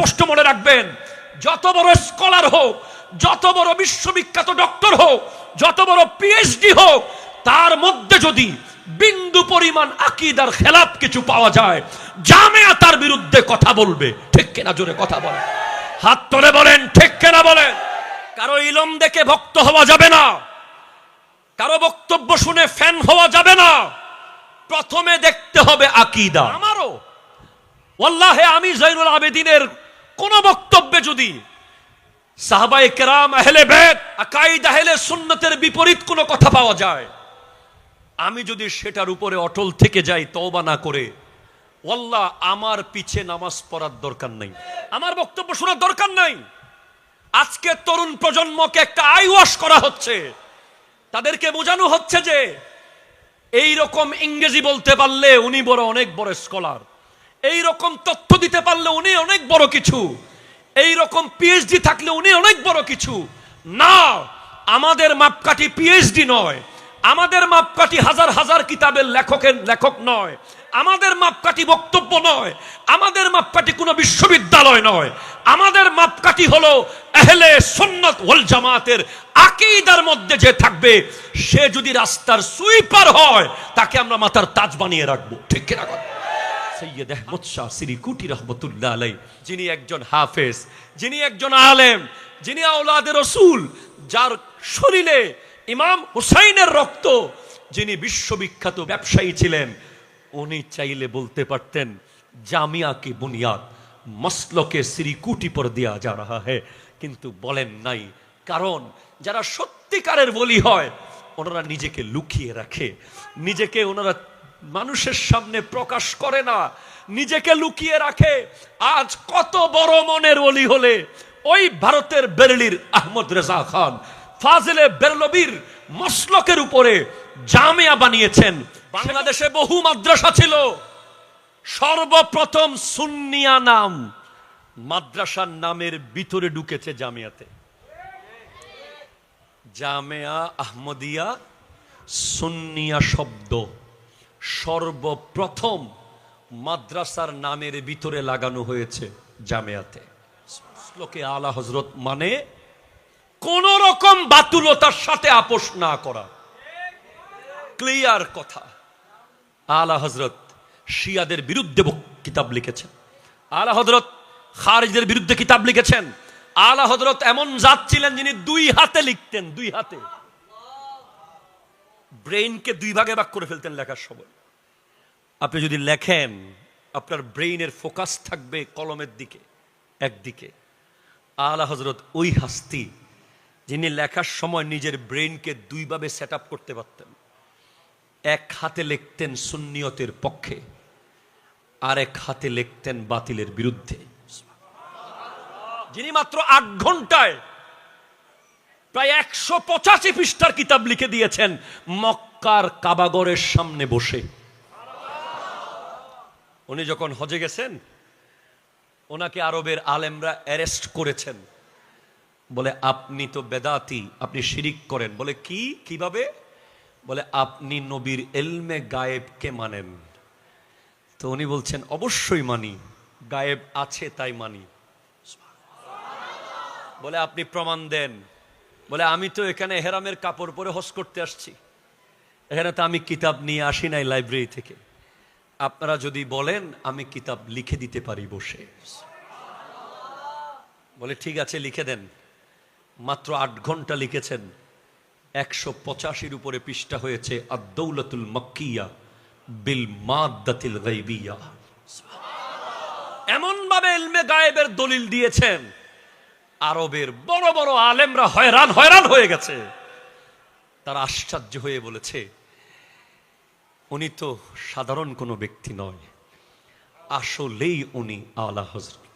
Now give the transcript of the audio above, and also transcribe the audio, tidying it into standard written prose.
স্পষ্ট মনে রাখবেন, যত বড় স্কলার হোক, যত বড় বিশ্ববিখ্যাত ডক্টর হোক, যত বড় পিএইচডি হোক, তার মধ্যে যদি বিন্দু পরিমাণ আকীদার খেলাফ কিছু পাওয়া যায়, জামিয়া তার বিরুদ্ধে কথা বলবে। ঠিক কিনা? জোরে কথা বলেন, হাত তুলে বলেন ঠিক কিনা বলেন। কারো ইলম দেখে ভক্ত হওয়া যাবে না, কারো বক্তব্য শুনে ফ্যান হওয়া যাবে না। প্রথমে দেখতে হবে আকীদা। আমারও ওয়াল্লাহি আমি জয়নুল আবেদিনের কোন বক্তব্যে যদি সাহাবায়ে কেরাম, আহলে বাইত, আকাইদ আহলে সুন্নতের বিপরীত কোনো কথা পাওয়া যায়, আমি যদি সেটার উপরে অটল থেকে যাই তওবা না করে, ওয়াল্লাহ আমার পিছে নামাজ পড়ার দরকার নাই, আমার বক্তব্য শোনার দরকার নাই। আজকে তরুণ প্রজন্মকে একটা আই ওয়াশ করা হচ্ছে, তাদেরকে বোঝানো হচ্ছে যে এই রকম ইংরেজি বলতে পারলে উনি বড় অনেক বড় স্কলার, এই রকম তথ্য দিতে পারলে উনি অনেক বড় কিছু, এই রকম পিএইচডি থাকলে উনি অনেক বড় কিছু। না, আমাদের মাপকাঠি পিএইচডি নয়, আমাদের মাপকাঠি হাজার হাজার কিতাবের লেখক নয়, আমাদের মাপকাঠি বক্তব্য নয়, আমাদের মাপকাঠি কোনো বিশ্ববিদ্যালয় নয়, আমাদের মাপকাঠি হলো আহলে সুন্নাত ওয়াল জামাতের আকীদার মধ্যে যে থাকবে, সে যদি রাস্তার সুইপার হয় তাকে আমরা মাথার তাজ বানিয়ে রাখবো। ঠিক কিনা? সৈয়দ আহমদ শাহ সিরিকুটি রহমতুল্লাহ আলাইহি, যিনি একজন হাফেজ, যিনি একজন আলেম, যিনি আওলাদে রাসূল, যার শরীরে ইমাম হুসাইনের রক্ত, যিনি বিশ্ববিখ্যাত ব্যবসায়ী ছিলেন, উনি চাইলে বলতে পারতেন জামিয়া কি বুনিয়াদ মসলকে সিরিকুটি পর দেয়া যা রাহা হ্যায়, কিন্তু বলেন নাই। কারণ যারা সত্যিকারের ওলি হয় ওনারা নিজেকে লুকিয়ে রাখে, নিজেকে ওনারা মানুষের সামনে প্রকাশ করে না, নিজেকে লুকিয়ে রাখে। আজ কত বড় মনের ওলি হলে ওই ভারতের বেরেলির আহমদ রেজা খান ফাজিলে বেরলবীর মসলকের উপরে জামিয়া বানিয়েছেন। বাংলাদেশে বহু মাদ্রাসা ছিল, সর্বপ্রথম সুন্নিয়া নাম মাদ্রাসার নামের ভিতরে ঢুকেছে জামিয়াতে। জামিয়া আহমদিয়া সুন্নিয়া শব্দ সর্বপ্রথম মাদ্রাসার নামের ভিতরে লাগানো হয়েছে জামিয়াতে। শ্লোকে আলা হযরত মানে কোন রকম বাতুলতার সাথে আপোষ না করা, ক্লিয়ার কথা। আলা হযরত শিয়াদের বিরুদ্ধে কিতাব লিখেছেন, আলা হযরত খারিজদের বিরুদ্ধে কিতাব লিখেছেন। আলা হযরত এমন জাত ছিলেন যিনি দুই হাতে লিখতেন, দুই হাতে, ব্রেইনকে দুই ভাগে ভাগ করে ফেলতেন লেখার সময়। আপনি যদি লেখেন আপনার ব্রেইনের ফোকাস থাকবে কলমের দিকে, একদিকে। আলা হযরত ওই হাস্তি যিনি লেখার সময় নিজের ব্রেইনকে দুইভাবে সেট আপ করতে পারতেন। এক হাতে লিখতেন সুন্নিয়তের পক্ষে, আর এক হাতে লিখতেন বাতিলের বিরুদ্ধে। যিনি মাত্র 8 ঘন্টায় প্রায় 185 পৃষ্ঠার কিতাব লিখে দিয়েছেন মক্কার কাবাগরের সামনে বসে। উনি যখন হজে গেছেন, ওনাকে আরবের আলেমরা অ্যারেস্ট করেছেন, বলে আপনি তো বেদাতি, আপনি শিরিক করেন। বলে কিভাবে? বলে আপনি নবীর ইলমে গায়েবকে মানেন। তো উনি বলছেন অবশ্যই মানি, গায়েব আছে তাই মানি। বলে আপনি প্রমাণ দেন। বলে আমি তো এখানে হেরামের কাপড় পরে হজ করতে আসছি, এখানে তো আমি কিতাব নিয়ে আসি নাই লাইব্রেরি থেকে। আপনারা যদি বলেন আমি কিতাব লিখে দিতে পারি বসে। বলে ঠিক আছে লিখে দেন। মাত্র 8 ঘন্টা লিখেছেন, 185-র উপরে পৃষ্ঠা হয়েছে আদ-দাওলাতুল মাক্কিয়া বিল মাদ্দাতিল গায়বিয়া। এমন ভাবে ইলমে গায়েবের দলিল দিয়েছেন, আরবের বড় বড় আলেমরা হয়রান হয়ে গেছে। তারা আশ্চর্য হয়ে বলেছে উনি তো সাধারণ কোনো ব্যক্তি নয়, আসলেই উনি আলা হযরত।